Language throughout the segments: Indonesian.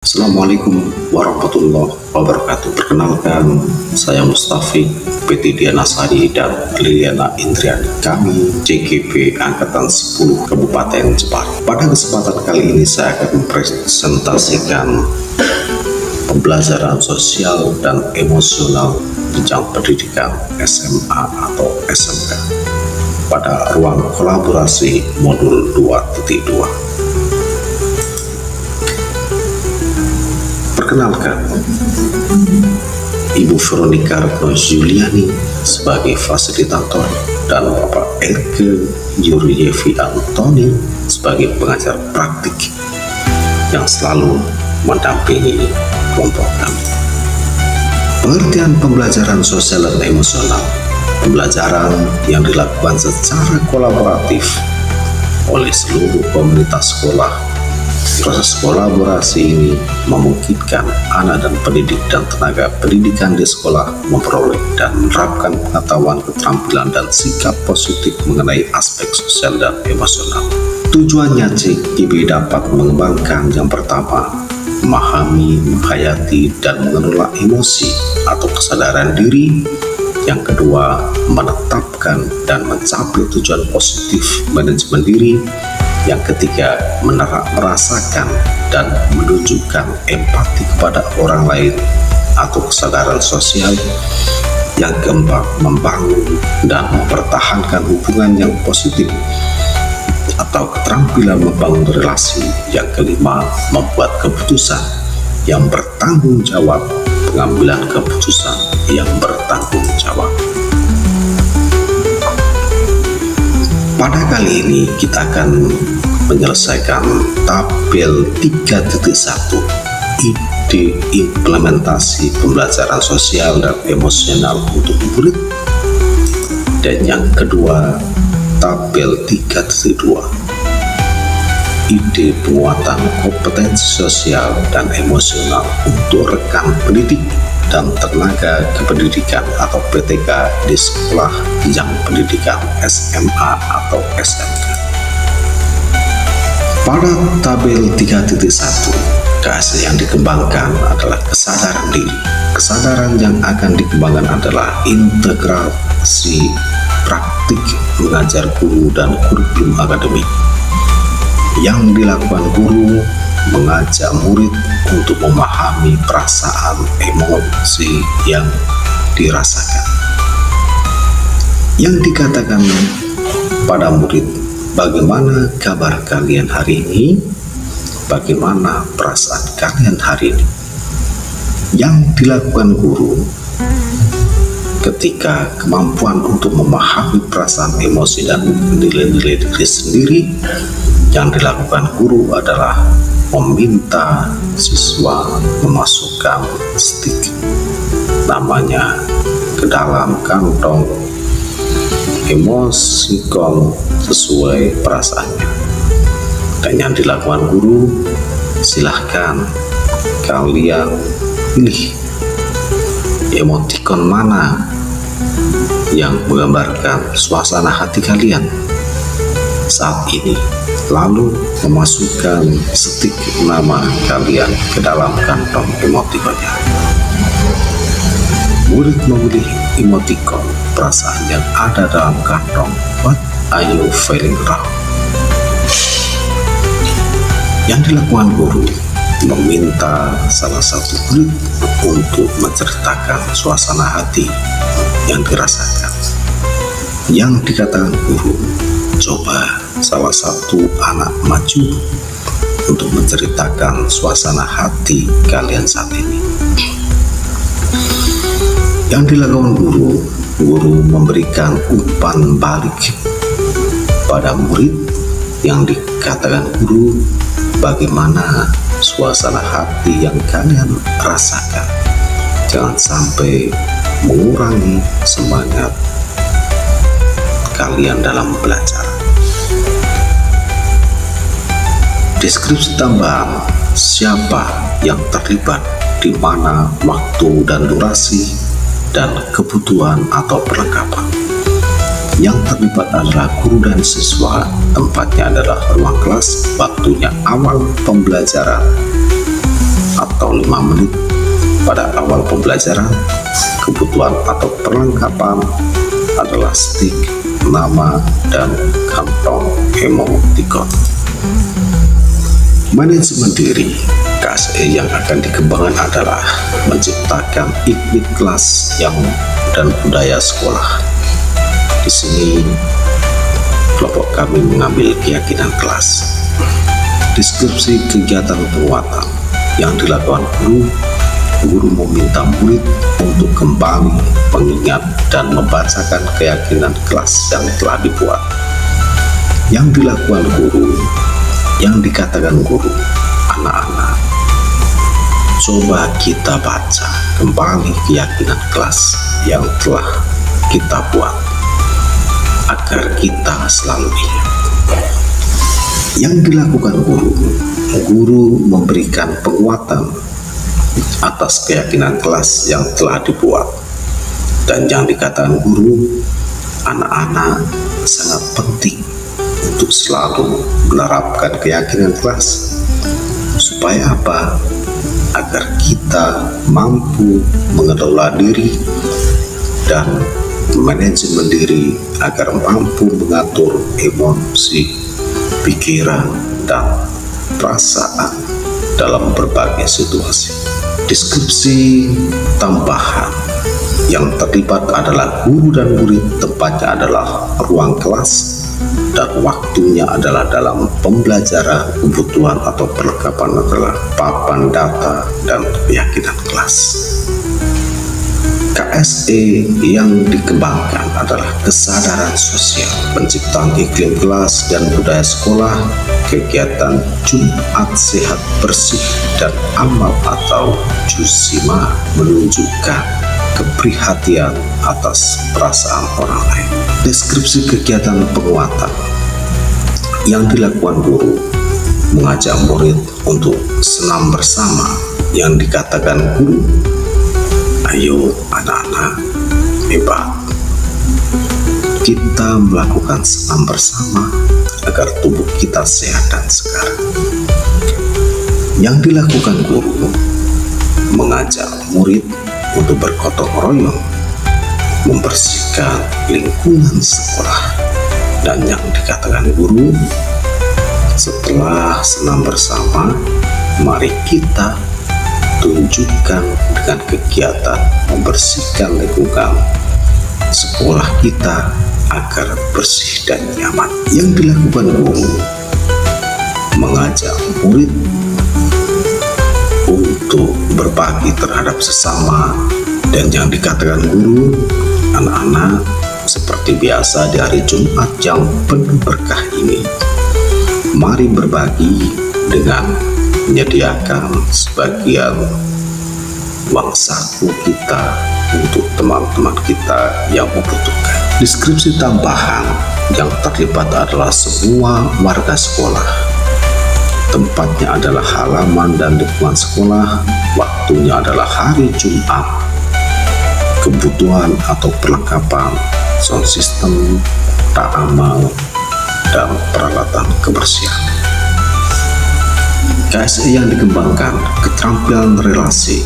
Assalamualaikum warahmatullahi wabarakatuh. Perkenalkan, saya Mustafiq, PT Dianasari dan Liliana Indriani. Kami JGP Angkatan 10 Kabupaten Jepara. Pada kesempatan kali ini saya akan mempresentasikan pembelajaran sosial dan emosional jenjang pendidikan SMA atau SMK pada ruang kolaborasi modul 2.2. Perkenalkan, Ibu Veronica Retno Juliani sebagai fasilitator dan Bapak Elke Yuryevi Antoni sebagai pengajar praktik yang selalu mendampingi kelompok kami. Pengertian pembelajaran sosial dan emosional, pembelajaran yang dilakukan secara kolaboratif oleh seluruh komunitas sekolah. Proses kolaborasi ini memungkinkan anak dan pendidik dan tenaga pendidikan di sekolah memperoleh dan menerapkan pengetahuan, keterampilan, dan sikap positif mengenai aspek sosial dan emosional. Tujuannya JGP dapat mengembangkan yang pertama, memahami, menghayati, dan mengelola emosi atau kesadaran diri. Yang kedua, menetapkan dan mencapai tujuan positif manajemen diri. Yang ketiga, merasakan dan menunjukkan empati kepada orang lain atau kesadaran sosial. Yang keempat, membangun dan mempertahankan hubungan yang positif atau keterampilan membangun relasi. Yang kelima, membuat keputusan yang bertanggung jawab, pengambilan keputusan yang bertanggung jawab. Pada kali ini kita akan menyelesaikan tabel 3.1, ide implementasi pembelajaran sosial dan emosional untuk murid. Dan yang kedua, tabel 3.2, ide penguatan kompetensi sosial dan emosional untuk rekan pendidik dan tenaga kependidikan atau PTK di sekolah jenjang pendidikan SMA atau SMK. Pada tabel 3.1, keahlian yang dikembangkan adalah kesadaran diri. Kesadaran yang akan dikembangkan adalah integrasi praktik mengajar guru dan kurikulum akademik. Yang dilakukan guru mengajak murid untuk memahami perasaan emosi yang dirasakan. Yang dikatakan pada murid, bagaimana kabar kalian hari ini? Bagaimana perasaan kalian hari ini? Yang dilakukan guru ketika kemampuan untuk memahami perasaan emosi dan nilai-nilai diri sendiri, yang dilakukan guru adalah meminta siswa memasukkan stik namanya ke dalam kantong emosikon sesuai perasaannya. Dan yang dilakukan guru, silahkan kalian pilih emotikon mana yang menggambarkan suasana hati kalian saat ini, lalu memasukkan stik nama kalian ke dalam kantong emotikonnya. Murid memilih emotikon perasaan yang ada dalam kantong What are you feeling now? Yang dilakukan guru, meminta salah satu murid untuk menceritakan suasana hati yang dirasakan. Yang dikatakan guru, coba salah satu anak maju untuk menceritakan suasana hati kalian saat ini. Yang dilakukan guru memberikan umpan balik pada murid. Yang dikatakan guru, bagaimana suasana hati yang kalian rasakan. Jangan sampai mengurangi semangat kalian dalam belajar. Deskripsi tambahan, siapa yang terlibat, di mana, waktu dan durasi, dan kebutuhan atau perlengkapan. Yang terlibat adalah guru dan siswa, tempatnya adalah ruang kelas, waktunya awal pembelajaran, 5 menit pada awal pembelajaran. Kebutuhan atau perlengkapan adalah stick, nama, dan kantong emoticon. Manajemen diri KSE yang akan dikembangkan adalah menciptakan iklim kelas dan budaya sekolah. Di sini kelompok kami mengambil keyakinan kelas. Deskripsi kegiatan penguatan yang dilakukan guru meminta murid untuk kembali mengingat dan membacakan keyakinan kelas yang telah dibuat. Yang dilakukan guru, yang dikatakan guru, anak-anak, coba kita baca kembali keyakinan kelas yang telah kita buat agar kita selalu ingat. Yang dilakukan guru memberikan penguatan atas keyakinan kelas yang telah dibuat. Dan yang dikatakan guru, anak-anak, sangat penting untuk selalu menerapkan keyakinan kelas. Supaya apa? Agar kita mampu mengelola diri dan manajemen diri, agar mampu mengatur emosi, pikiran, dan perasaan dalam berbagai situasi. Deskripsi tambahan yang terlibat adalah guru dan murid, tempatnya adalah ruang kelas, dan waktunya adalah dalam pembelajaran. Kebutuhan atau perlengkapan adalah papan data dan keyakinan kelas. KSE yang dikembangkan adalah kesadaran sosial, penciptaan iklim kelas dan budaya sekolah, kegiatan Jumat sehat bersih dan amal atau Jusima menunjukkan keprihatinan atas perasaan orang lain. Deskripsi kegiatan penguatan yang dilakukan guru, mengajak murid untuk senam bersama. Yang dikatakan guru, ayo anak-anak, hebat, kita melakukan senam bersama agar tubuh kita sehat dan segar. Yang dilakukan guru, mengajak murid untuk bergotong royong membersihkan lingkungan sekolah. Dan yang dikatakan guru, setelah senam bersama, mari kita tunjukkan dengan kegiatan membersihkan lingkungan sekolah kita agar bersih dan nyaman. Yang dilakukan guru, mengajak murid untuk berbagi terhadap sesama. Dan yang dikatakan guru, anak-anak, seperti biasa di hari Jumat yang penuh berkah ini, mari berbagi dengan menyediakan sebagian uang saku kita untuk teman-teman kita yang membutuhkan. Deskripsi tambahan yang terlibat adalah semua warga sekolah. Tempatnya adalah halaman dan lingkungan sekolah. Waktunya adalah hari Jumat. Kebutuhan atau perlengkapan, sound system, kotak amal, dan peralatan kebersihan. KSE yang dikembangkan, keterampilan relasi,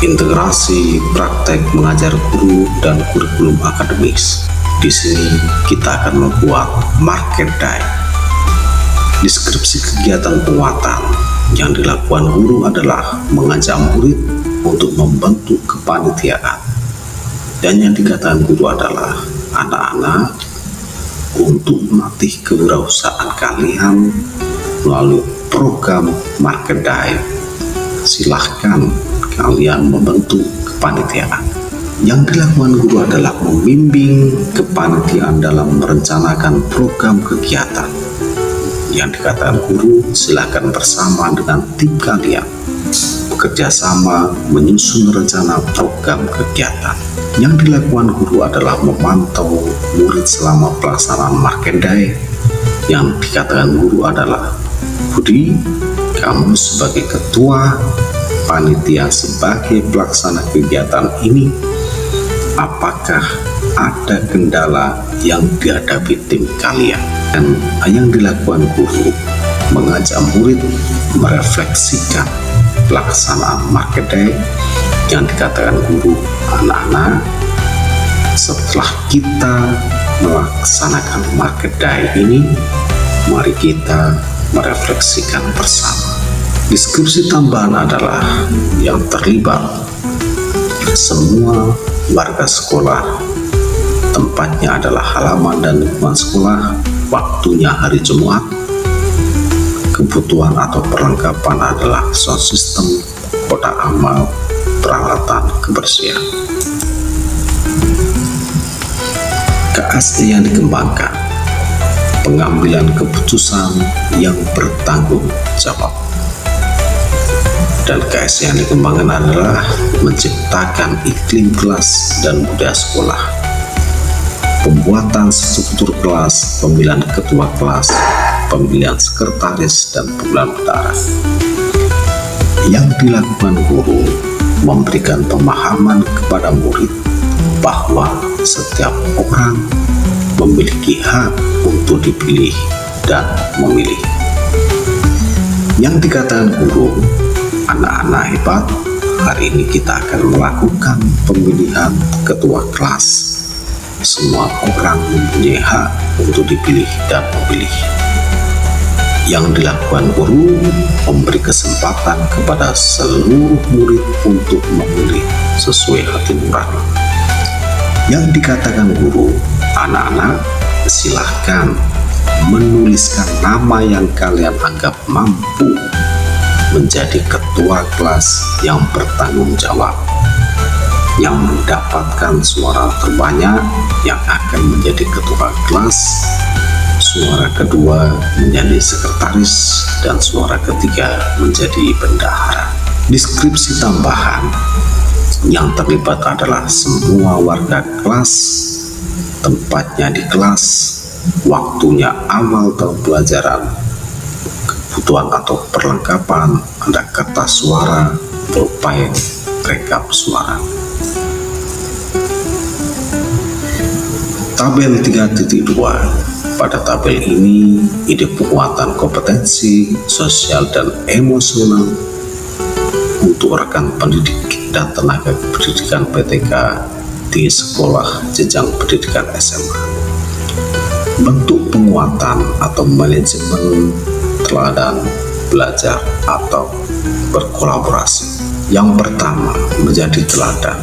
integrasi praktek mengajar guru dan kurikulum akademis. Di sini kita akan membuat market day. Deskripsi kegiatan penguatan yang dilakukan guru adalah mengajak murid untuk membentuk kepanitiaan. Dan yang dikatakan guru adalah anak-anak untuk melatih kewirausahaan kalian melalui program market day. Silahkan kalian membentuk kepanitiaan. Yang dilakukan guru adalah membimbing kepanitiaan dalam merencanakan program kegiatan. Yang dikatakan guru, silahkan bersama dengan tim kalian bekerja sama menyusun rencana program kegiatan. Yang dilakukan guru adalah memantau murid selama pelaksanaan market day. Yang dikatakan guru adalah, Budi, kamu sebagai ketua panitia, sebagai pelaksana kegiatan ini, apakah ada kendala yang dihadapi tim kalian? Dan yang dilakukan guru, mengajak murid merefleksikan pelaksanaan market day yang dikatakan guru. Anak-anak, setelah kita melaksanakan market day ini, mari kita merefleksikan bersama. Deskripsi tambahan adalah yang terlibat semua warga sekolah, tempatnya adalah halaman dan lingkungan sekolah, waktunya hari Jumat, kebutuhan atau perlengkapan adalah sound system, kotak amal, peralatan kebersihan. KSE yang dikembangkan, pengambilan keputusan yang bertanggung jawab. Dan KSE yang dikembangkan adalah menciptakan iklim kelas dan budaya sekolah, pembuatan struktur kelas, pemilihan ketua kelas, pemilihan sekretaris, dan pemilihan bendahara. Yang dilakukan guru memberikan pemahaman kepada murid bahwa setiap orang memiliki hak untuk dipilih dan memilih. Yang dikatakan guru, anak-anak hebat, hari ini kita akan melakukan pemilihan ketua kelas. Semua orang mempunyai hak untuk dipilih dan memilih. Yang dilakukan guru memberi kesempatan kepada seluruh murid untuk memilih sesuai hati nurani. Yang dikatakan guru, anak-anak silahkan menuliskan nama yang kalian anggap mampu menjadi ketua kelas yang bertanggung jawab, yang mendapatkan suara terbanyak yang akan menjadi ketua kelas, suara kedua menjadi sekretaris, dan suara ketiga menjadi bendahara. Deskripsi tambahan yang terlibat adalah semua warga kelas, tempatnya di kelas, waktunya awal tahun pelajaran, kebutuhan atau perlengkapan, ada kertas suara, pulpen, rekap suara. Tabel 3.2. Pada tabel ini, ide penguatan kompetensi sosial dan emosional untuk rekan pendidik dan tenaga pendidikan PTK di sekolah jenjang pendidikan SMA. Bentuk penguatan atau manajemen teladan belajar atau berkolaborasi. Yang pertama, menjadi teladan,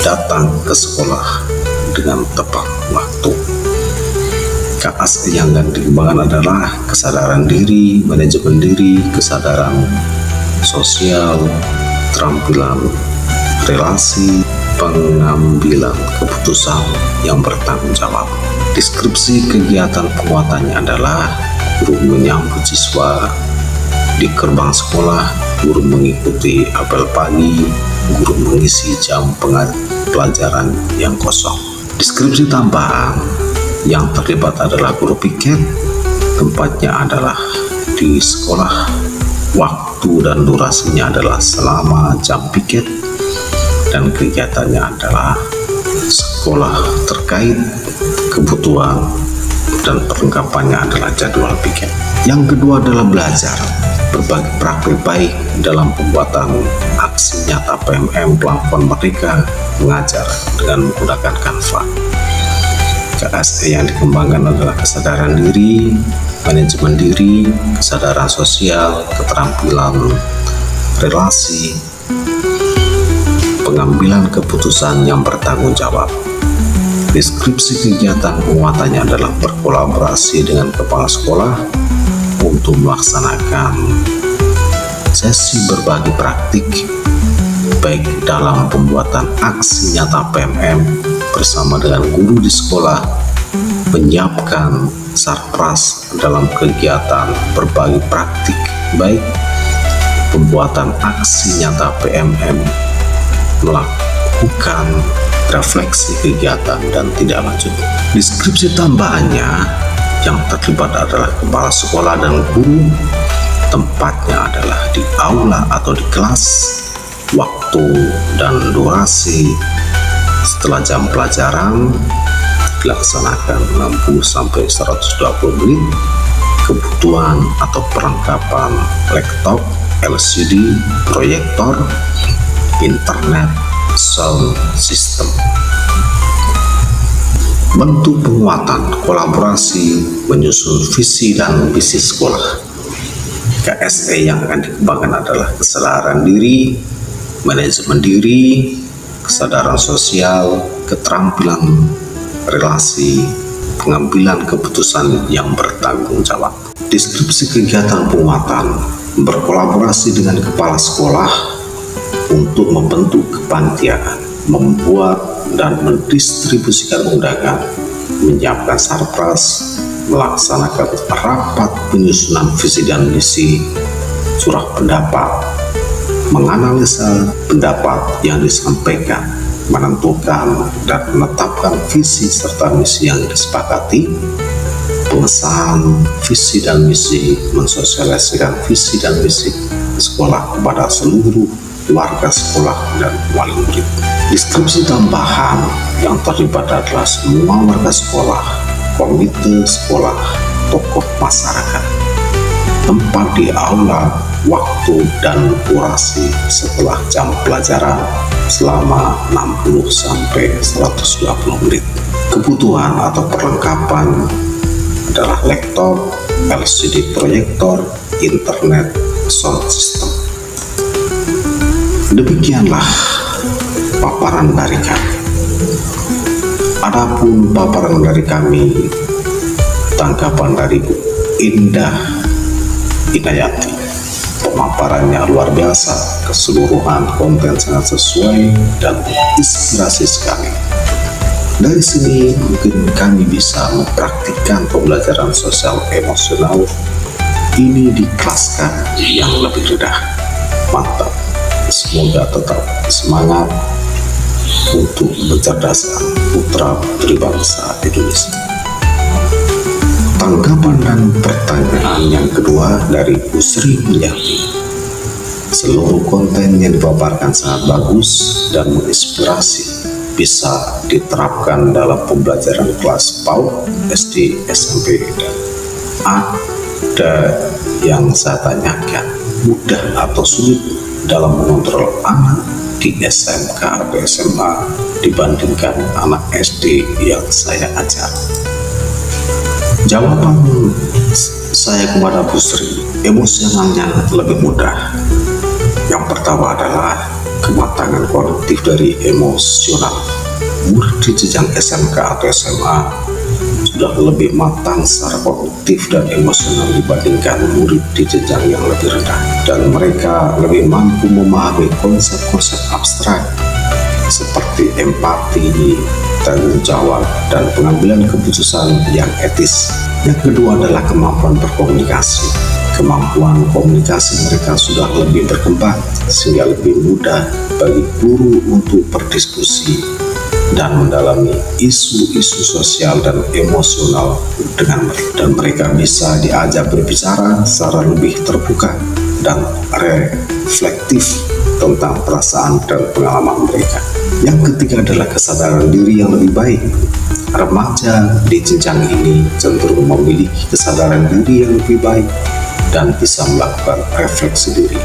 datang ke sekolah dengan tepat waktu. KSE yang dikembangkan adalah kesadaran diri, manajemen diri, kesadaran sosial, keterampilan relasi, pengambilan keputusan yang bertanggung jawab. Deskripsi kegiatan penguatannya adalah guru menyambut siswa di gerbang sekolah, guru mengikuti apel pagi, guru mengisi jam pelajaran yang kosong. Deskripsi tambahan yang terlibat adalah guru piket, tempatnya adalah di sekolah, waktu dan durasinya adalah selama jam piket, dan kegiatannya adalah sekolah terkait kebutuhan dan perlengkapannya adalah jadwal piket. Yang kedua adalah belajar, berbagi praktik baik dalam pembuatan aksi nyata PMM Plafon Merdeka Mengajar dengan menggunakan Canva. KSE yang dikembangkan adalah kesadaran diri, manajemen diri, kesadaran sosial, keterampilan relasi, pengambilan keputusan yang bertanggung jawab. Deskripsi kegiatan penguatannya adalah berkolaborasi dengan kepala sekolah untuk melaksanakan sesi berbagi praktik baik dalam pembuatan aksi nyata PMM bersama dengan guru di sekolah, menyiapkan sarpras dalam kegiatan berbagi praktik baik pembuatan aksi nyata PMM, melakukan refleksi kegiatan dan tidak lanjut. Deskripsi tambahannya yang terlibat adalah kepala sekolah dan guru, tempatnya adalah di aula atau di kelas, waktu dan durasi setelah jam pelajaran dilaksanakan 60-120 menit, kebutuhan atau perlengkapan laptop, LCD, proyektor, internet, sound system. Bentuk penguatan kolaborasi menyusun visi dan misi sekolah. KSE yang akan dikembangkan adalah kesadaran diri, manajemen diri, kesadaran sosial, keterampilan relasi, pengambilan keputusan yang bertanggung jawab. Deskripsi kegiatan penguatan berkolaborasi dengan kepala sekolah untuk membentuk kepanitiaan, membuat dan mendistribusikan undangan, menyiapkan sarpras, melaksanakan rapat penyusunan visi dan misi, surah pendapat, menganalisa pendapat yang disampaikan, menentukan dan menetapkan visi serta misi yang disepakati, pengesahan visi dan misi, mensosialisasikan visi dan misi sekolah kepada seluruh warga sekolah dan wali murid. Deskripsi tambahan yang terlibat adalah semua warga sekolah, komite sekolah, tokoh masyarakat, tempat di aula, waktu dan durasi setelah jam pelajaran selama 60 sampai 120 menit. Kebutuhan atau perlengkapan adalah laptop, LCD proyektor, internet, sound system. Demikianlah paparan dari kami. Adapun paparan dari kami, tanggapan dari Bu Indah Inayati, pemaparannya luar biasa, keseluruhan konten sangat sesuai dan inspirasi sekali. Dari sini mungkin kami bisa mempraktikkan pembelajaran sosial emosional ini di kelas kami yang lebih rendah. Mantap, semoga tetap semangat untuk mencerdaskan putra-putri bangsa Indonesia. Tanggapan dan pertanyaan yang kedua dari Bu Sri Mulyani. Seluruh konten yang dipaparkan sangat bagus dan menginspirasi, bisa diterapkan dalam pembelajaran kelas PAUD, SD, SMP, dan ada yang saya tanyakan, mudah atau sulit dalam mengontrol anak di SMK atau SMA dibandingkan anak SD yang saya ajar? Jawaban saya kepada Bu Sri, emosionalnya lebih mudah. Yang pertama adalah kematangan kognitif dari emosional. Murid di jenjang SMK atau SMA sudah lebih matang secara kognitif dan emosional dibandingkan murid di jenjang yang lebih rendah, dan mereka lebih mampu memahami konsep-konsep abstrak seperti empati, tanggung jawab, dan pengambilan keputusan yang etis. Yang kedua adalah kemampuan berkomunikasi. Kemampuan komunikasi mereka sudah lebih berkembang sehingga lebih mudah bagi guru untuk berdiskusi dan mendalami isu-isu sosial dan emosional dengan mereka, dan mereka bisa diajak berbicara secara lebih terbuka dan reflektif tentang perasaan dan pengalaman mereka. Yang ketiga adalah kesadaran diri yang lebih baik. Remaja di jenjang ini cenderung memiliki kesadaran diri yang lebih baik dan bisa melakukan refleksi diri.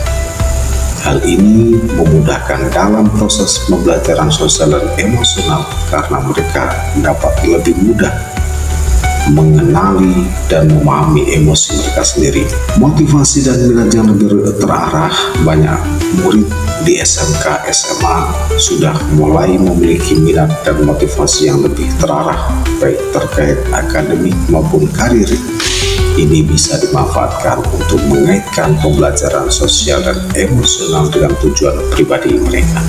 Hal ini memudahkan dalam proses pembelajaran sosial dan emosional karena mereka dapat lebih mudah mengenali dan memahami emosi mereka sendiri. Motivasi dan minat yang lebih terarah, banyak murid di SMK SMA sudah mulai memiliki minat dan motivasi yang lebih terarah baik terkait akademik maupun karir. Ini bisa dimanfaatkan untuk mengaitkan pembelajaran sosial dan emosional dengan tujuan pribadi mereka.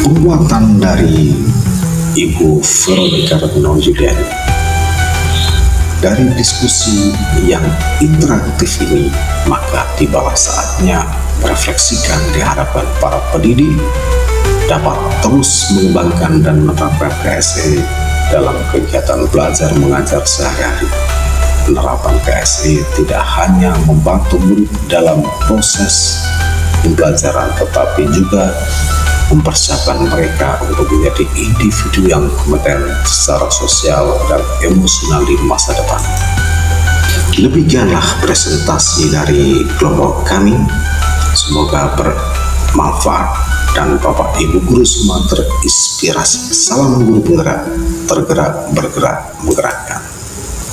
Penguatan dari Ibu Veronica Retno Yuliani. Dari diskusi yang interaktif ini, maka tibalah saatnya merefleksikan di hadapan para pendidik dapat terus mengembangkan dan menerapkan KSE dalam kegiatan belajar mengajar sehari-hari. Penerapan KSE tidak hanya membantu murid dalam proses pembelajaran, tetapi juga mempersiapkan mereka untuk menjadi individu yang kompeten secara sosial dan emosional di masa depan. Demikianlah presentasi dari kelompok kami. Semoga bermanfaat dan Bapak Ibu guru semua terinspirasi. Salam guru penggerak, tergerak, bergerak, menggerakkan.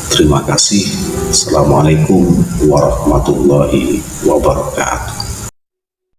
Terima kasih. Assalamualaikum warahmatullahi wabarakatuh.